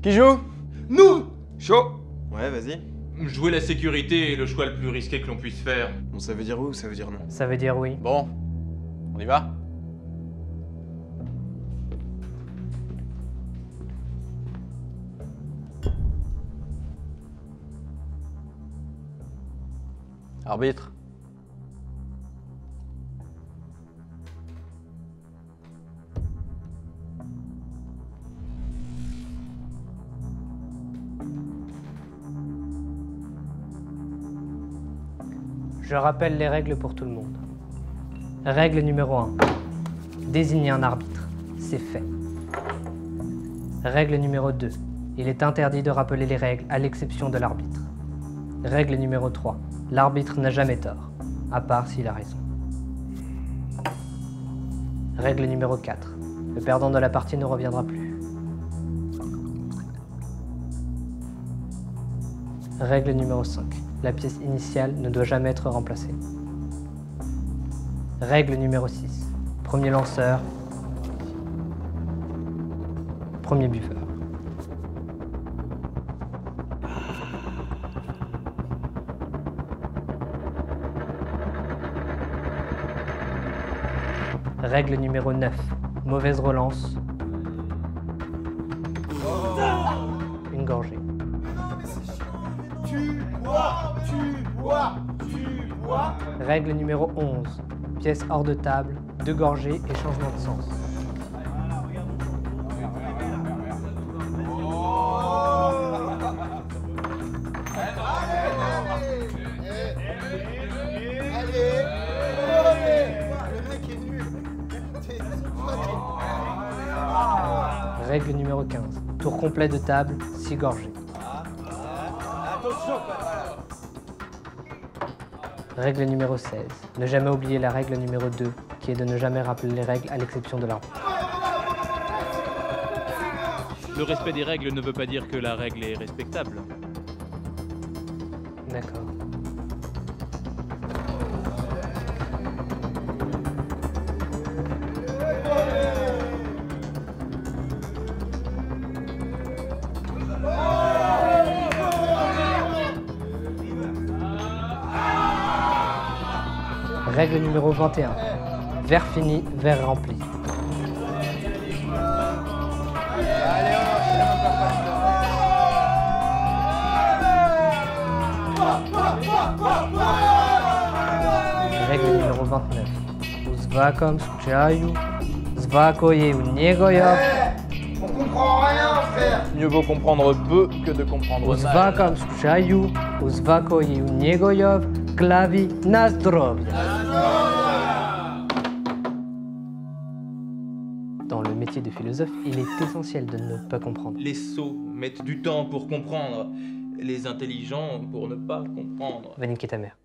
Qui joue? Nous! Chaud. Ouais, vas-y. Jouer la sécurité est le choix le plus risqué que l'on puisse faire. Bon, ça veut dire oui ou ça veut dire non? Ça veut dire oui. Bon, on y va? Arbitre. Je rappelle les règles pour tout le monde. Règle numéro 1. Désigner un arbitre. C'est fait. Règle numéro 2. Il est interdit de rappeler les règles à l'exception de l'arbitre. Règle numéro 3. L'arbitre n'a jamais tort, à part s'il a raison. Règle numéro 4. Le perdant de la partie ne reviendra plus. Règle numéro 5. La pièce initiale ne doit jamais être remplacée. Règle numéro 6. Premier lanceur, premier buveur. Règle numéro 9. Mauvaise relance. Une gorgée. Tu bois. Règle numéro 11. Pièce hors de table, 2 gorgées et changement de sens. Règle numéro 15. Tour complet de table, 6 gorgées. Règle numéro 16. Ne jamais oublier la règle numéro 2, qui est de ne jamais rappeler les règles à l'exception de l'arbitre. Le respect des règles ne veut pas dire que la règle est respectable. D'accord. Règle numéro 21. Verre fini, verre rempli. Règle numéro 29. Uzvakom skjaju, zvakoje u njegojov. On comprend rien, frère. Mieux vaut comprendre peu que de comprendre mal. Uzvakom skjaju, zvakoje u njegojov, klavi na zdrovje. Dans le métier de philosophe, il est essentiel de ne pas comprendre. Les sots mettent du temps pour comprendre, les intelligents pour ne pas comprendre. Va niquer ta mère.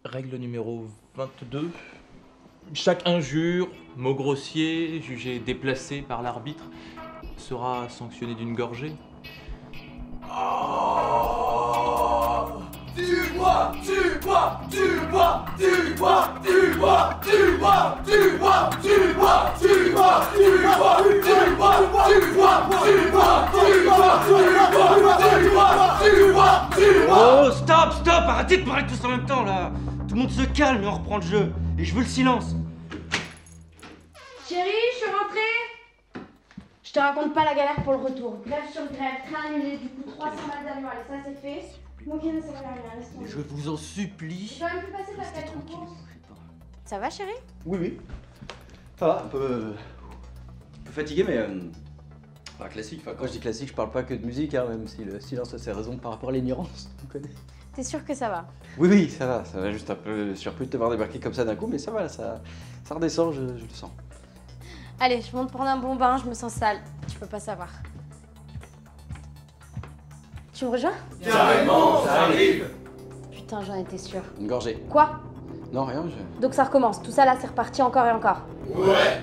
Règle numéro 22. Chaque injure, mot grossier, jugé déplacé par l'arbitre, sera sanctionné d'une gorgée. Oh, stop, arrêtez de parler tous en même temps là. Tout le monde se calme et on reprend le jeu. Et je veux le silence. Chérie, je suis rentrée. Je te raconte pas la galère pour le retour. Grève sur grève, train annulé, du coup 300 balles d'avion, allez ça c'est fait. Moi qui ne sais rien, laisse tomber. Je vous en supplie. J'ai quand même pu passer ta fête en course. Ça va chérie? Oui. Ça va, un peu fatigué, mais enfin classique. Enfin, quand je dis classique, je parle pas que de musique, hein, même si le silence a ses raisons par rapport à l'ignorance. On connaît. T'es sûr que ça va? Oui, ça va juste un peu surpris de te voir débarquer comme ça d'un coup, mais ça va, ça redescend, je le sens. Allez, je monte prendre un bon bain, je me sens sale. Tu peux pas savoir. Tu me rejoins? Carrément, ça arrive. Putain, j'en étais sûre. Une gorgée. Quoi? Non, rien, Donc ça recommence. Tout ça là, c'est reparti encore et encore. Ouais.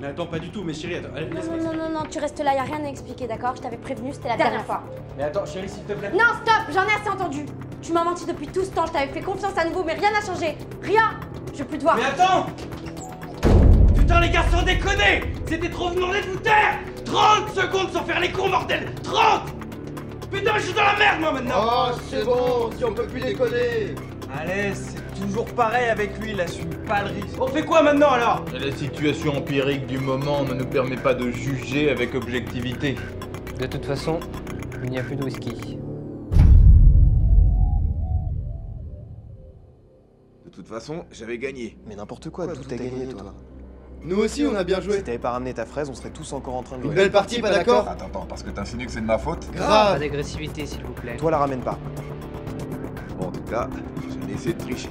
Mais attends, pas du tout, mais chérie, attends. Allez, laisse-moi. Non, tu restes là, y a rien à expliquer, d'accord? Je t'avais prévenu, c'était la dernière fois. Mais attends, chérie, s'il te plaît. Non, stop, j'en ai assez entendu. Tu m'as menti depuis tout ce temps, je t'avais fait confiance à nouveau, mais rien n'a changé. Rien. Je veux plus te voir. Mais attends! Putain les gars, sans déconner! C'était trop demandé de vous taire! 30 secondes sans faire les cons, bordel! 30! Putain, je suis dans la merde moi maintenant! Oh, c'est bon, si on peut plus déconner. Allez, c'est toujours pareil avec lui, il assume pas le risque. On fait quoi maintenant alors? La situation empirique du moment ne nous permet pas de juger avec objectivité. De toute façon, il n'y a plus de whisky. De toute façon, j'avais gagné. Mais n'importe quoi, tout est gagné, toi. Nous aussi, on a bien joué. Si t'avais pas ramené ta fraise, on serait tous encore en train de Une jouer. belle partie, pas d'accord? Attends, parce que t'insinues que c'est de ma faute? Pas Grave. d'agressivité, s'il vous plaît. Toi, la ramène pas. Bon, en tout cas, j'ai essayé de tricher.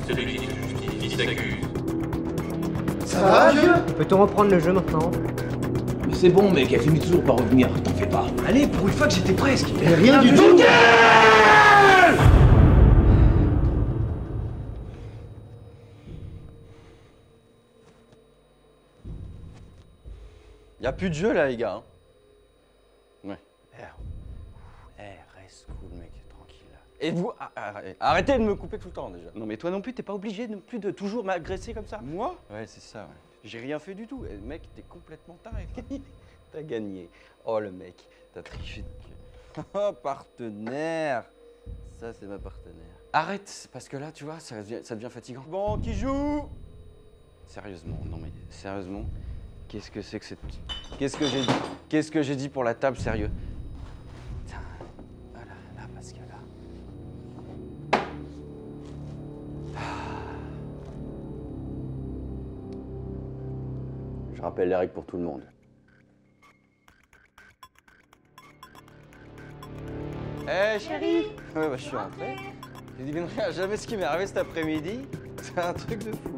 Celui qui se justifie s'accuse. Ça va, vieux? Peut-on reprendre le jeu maintenant? Mais c'est bon mec, elle finit toujours par revenir, t'en fais pas. Allez, pour une fois que j'étais presque. Rien du tout. Y'a plus de jeu là, les gars. Hein. Ouais. Reste cool, mec, tranquille. Et vous, arrêtez de me couper tout le temps déjà. Non, mais toi non plus, t'es pas obligé non plus de toujours m'agresser comme ça. Moi? Ouais, c'est ça, ouais. J'ai rien fait du tout. Et, mec, t'es complètement taré. T'as gagné. Oh, le mec, t'as triché de cul. Oh, partenaire. Ça, c'est ma partenaire. Arrête, parce que là, tu vois, ça devient fatigant. Bon, qui joue? Sérieusement, non mais sérieusement. Qu'est-ce que c'est que cette... Qu'est-ce que j'ai dit pour la table, sérieux? Putain, voilà, là, parce que là... Je rappelle les règles pour tout le monde. Eh, chérie! Ouais, bah, je suis rentré. Je devinerai jamais ce qui m'est arrivé cet après-midi. C'est un truc de fou.